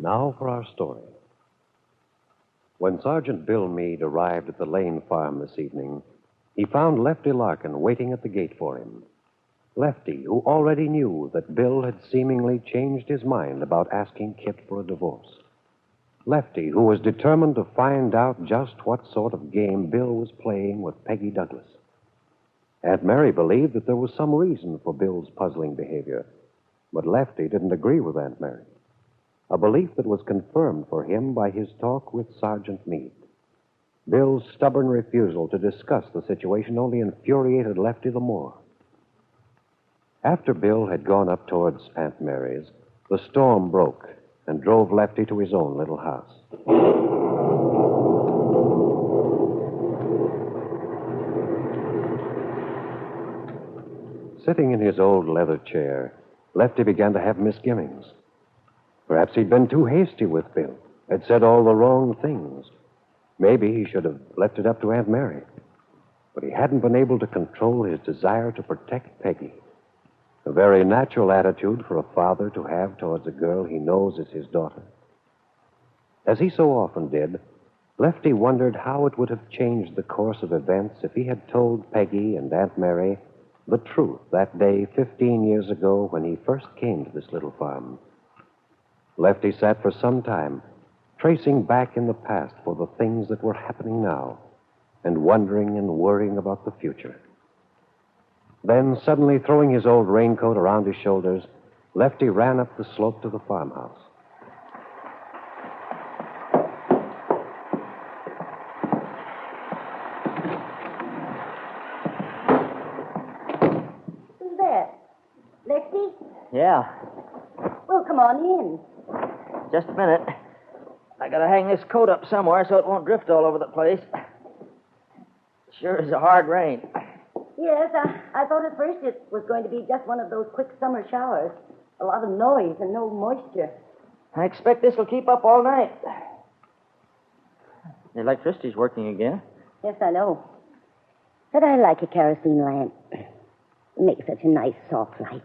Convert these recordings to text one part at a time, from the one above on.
Now for our story. When Sergeant Bill Meade arrived at the Lane farm this evening, he found Lefty Larkin waiting at the gate for him. Lefty, who already knew that Bill had seemingly changed his mind about asking Kit for a divorce. Lefty, who was determined to find out just what sort of game Bill was playing with Peggy Douglas. Aunt Mary believed that there was some reason for Bill's puzzling behavior, but Lefty didn't agree with Aunt Mary. A belief that was confirmed for him by his talk with Sergeant Meade. Bill's stubborn refusal to discuss the situation only infuriated Lefty the more. After Bill had gone up towards Aunt Mary's, the storm broke and drove Lefty to his own little house. Sitting in his old leather chair, Lefty began to have misgivings. Perhaps he'd been too hasty with Bill, had said all the wrong things. Maybe he should have left it up to Aunt Mary. But he hadn't been able to control his desire to protect Peggy. A very natural attitude for a father to have towards a girl he knows is his daughter. As he so often did, Lefty wondered how it would have changed the course of events if he had told Peggy and Aunt Mary the truth that day 15 years ago when he first came to this little farm. Lefty sat for some time, tracing back in the past for the things that were happening now, and wondering and worrying about the future. Then, suddenly throwing his old raincoat around his shoulders, Lefty ran up the slope to the farmhouse. Who's there? Lefty? Yeah, Well, come on in. just a minute. I gotta hang this coat up somewhere so it won't drift all over the place. Sure is a hard rain. Yes, I thought at first it was going to be just one of those quick summer showers. A lot of noise and no moisture. I expect this will keep up all night. The electricity's working again. Yes, I know. But I like a kerosene lamp. It makes such a nice, soft light.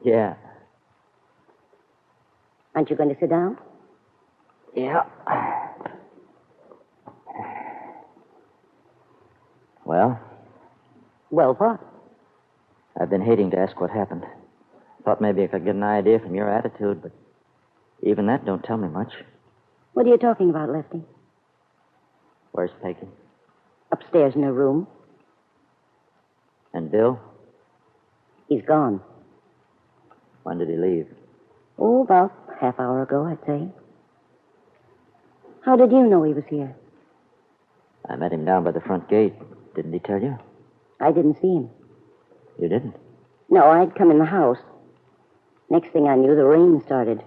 Yeah. Aren't you going to sit down? Yeah. Well? Well, what? I've been hating to ask what happened. Thought maybe I could get an idea from your attitude, but even that don't tell me much. What are you talking about, Lefty? Where's Peggy? Upstairs in her room. And Bill? He's gone. When did he leave? Oh, about half hour ago, I'd say. How did you know he was here? I met him down by the front gate. Didn't he tell you? I didn't see him. You didn't? No, I'd come in the house. Next thing I knew, the rain started.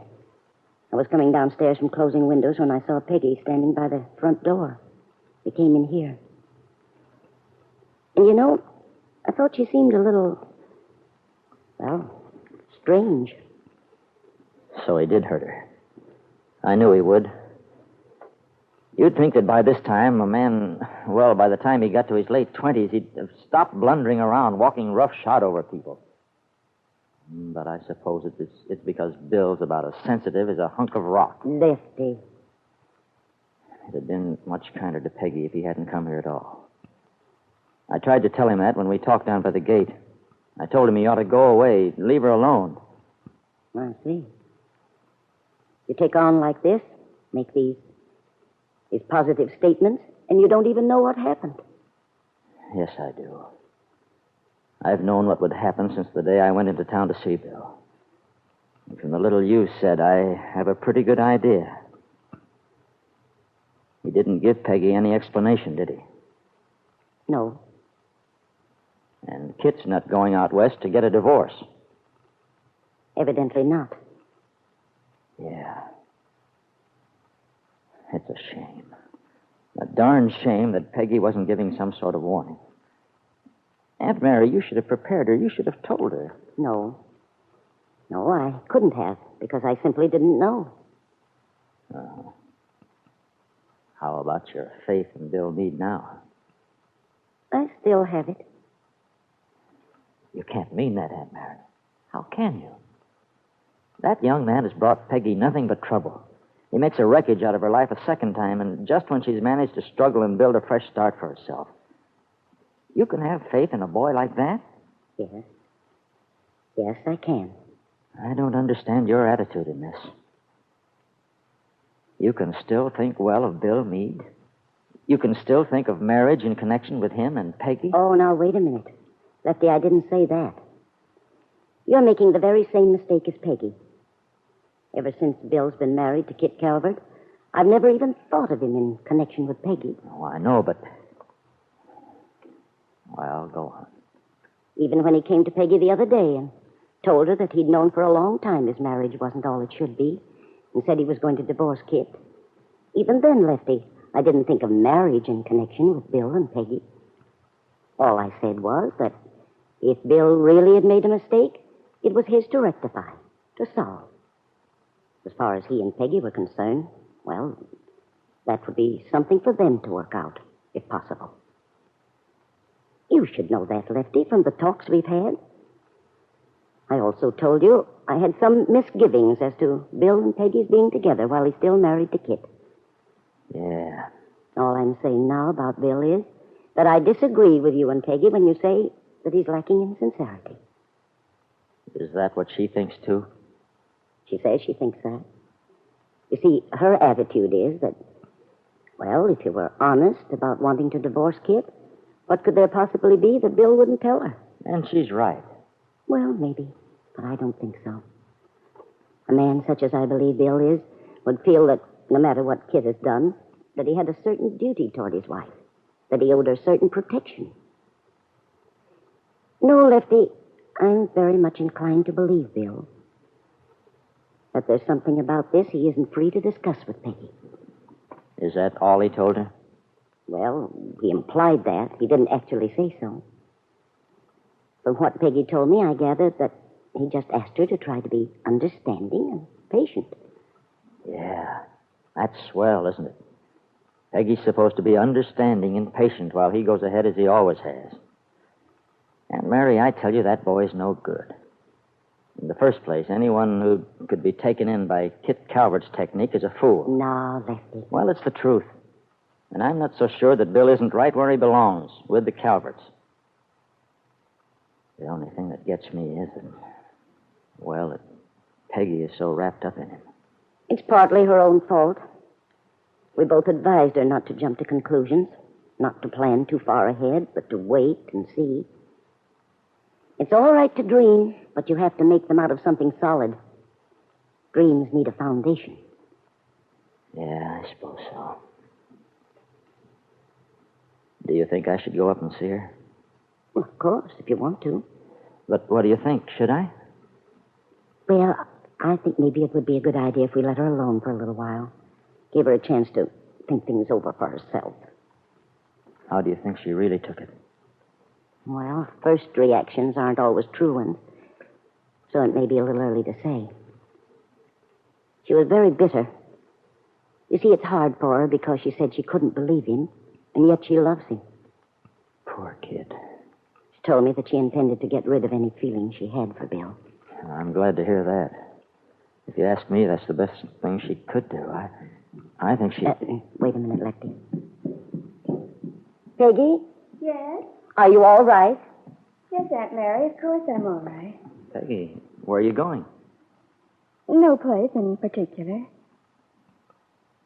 I was coming downstairs from closing windows when I saw Peggy standing by the front door. We came in here. And you know, I thought she seemed a little, well, strange. So he did hurt her. I knew he would. You'd think that by this time, a man, well, by the time he got to his late 20s, he'd have stopped blundering around, walking roughshod over people. But I suppose it's because Bill's about as sensitive as a hunk of rock. Lefty. It'd have been much kinder to Peggy if he hadn't come here at all. I tried to tell him that when we talked down by the gate. I told him he ought to go away, leave her alone. I see. You take on like this, make these positive statements, and you don't even know what happened. Yes, I do. I've known what would happen since the day I went into town to see Bill. And from the little you said, I have a pretty good idea. He didn't give Peggy any explanation, did he? No. And Kit's not going out west to get a divorce. Evidently not. Yeah. It's a shame. A darn shame that Peggy wasn't giving some sort of warning. Aunt Mary, you should have prepared her. You should have told her. No. No, I couldn't have, because I simply didn't know. How about your faith in Bill Meade now? I still have it. You can't mean that, Aunt Mary. How can you? That young man has brought Peggy nothing but trouble. He makes a wreckage out of her life a second time, and just when she's managed to struggle and build a fresh start for herself. You can have faith in a boy like that? Yes. Yes, I can. I don't understand your attitude in this. You can still think well of Bill Meade? You can still think of marriage in connection with him and Peggy? Oh, now, wait a minute. Lefty, I didn't say that. You're making the very same mistake as Peggy. Ever since Bill's been married to Kit Calvert, I've never even thought of him in connection with Peggy. Oh, I know, but... Well, go on. Even when he came to Peggy the other day and told her that he'd known for a long time his marriage wasn't all it should be and said he was going to divorce Kit. Even then, Lefty, I didn't think of marriage in connection with Bill and Peggy. All I said was that if Bill really had made a mistake, it was his to rectify, to solve. As far as he and Peggy were concerned, well, that would be something for them to work out, if possible. You should know that, Lefty, from the talks we've had. I also told you I had some misgivings as to Bill and Peggy's being together while he's still married to Kit. Yeah. All I'm saying now about Bill is that I disagree with you and Peggy when you say that he's lacking in sincerity. Is that what she thinks, too? She says she thinks that. You see, her attitude is that, well, if you were honest about wanting to divorce Kit, what could there possibly be that Bill wouldn't tell her? And she's right. Well, maybe, but I don't think so. A man such as I believe Bill is would feel that no matter what Kit has done, that he had a certain duty toward his wife, that he owed her certain protection. No, Lefty, I'm very much inclined to believe Bill. That there's something about this he isn't free to discuss with Peggy. Is that all he told her? Well, he implied that. He didn't actually say so. From what Peggy told me, I gathered that he just asked her to try to be understanding and patient. Yeah. That's swell, isn't it? Peggy's supposed to be understanding and patient while he goes ahead as he always has. And, Mary, I tell you, that boy's no good. In the first place, anyone who could be taken in by Kit Calvert's technique is a fool. No, Lefty. Well, it's the truth. And I'm not so sure that Bill isn't right where he belongs, with the Calverts. The only thing that gets me is that, well, that Peggy is so wrapped up in him. It's partly her own fault. We both advised her not to jump to conclusions, not to plan too far ahead, but to wait and see. It's all right to dream, but you have to make them out of something solid. Dreams need a foundation. Yeah, I suppose so. Do you think I should go up and see her? Well, of course, if you want to. But what do you think? Should I? Well, I think maybe it would be a good idea if we let her alone for a little while. Give her a chance to think things over for herself. How do you think she really took it? Well, first reactions aren't always true ones, so it may be a little early to say. She was very bitter. You see, it's hard for her because she said she couldn't believe him, and yet she loves him. Poor kid. She told me that she intended to get rid of any feeling she had for Bill. I'm glad to hear that. If you ask me, that's the best thing she could do. I think she... Wait a minute, Lefty. Peggy? Yes? Are you all right? Yes, Aunt Mary, of course I'm all right. Peggy, where are you going? No place in particular.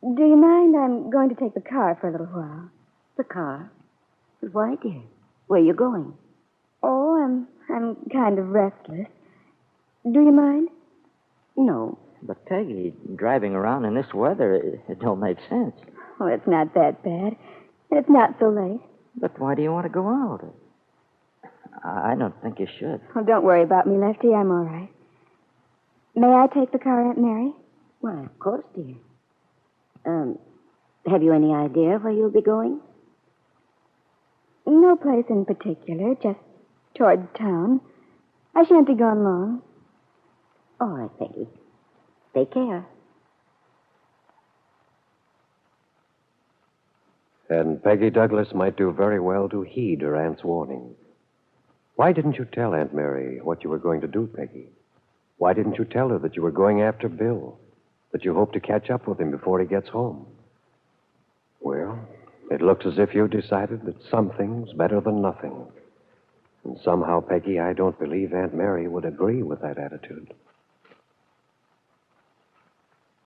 Do you mind? I'm going to take the car for a little while. The car? Why, dear? Where are you going? Oh, I'm kind of restless. Do you mind? No. But, Peggy, driving around in this weather, it don't make sense. Oh, it's not that bad. And it's not so late. But why do you want to go out? I don't think you should. Oh, don't worry about me, Lefty. I'm all right. May I take the car, Aunt Mary? Why, of course, dear. Have you any idea where you'll be going? No place in particular, just toward town. I shan't be gone long. All right, Peggy. Take care. And Peggy Douglas might do very well to heed her aunt's warning. Why didn't you tell Aunt Mary what you were going to do, Peggy? Why didn't you tell her that you were going after Bill? that you hope to catch up with him before he gets home. Well, it looks as if you decided that something's better than nothing. And somehow, Peggy, I don't believe Aunt Mary would agree with that attitude.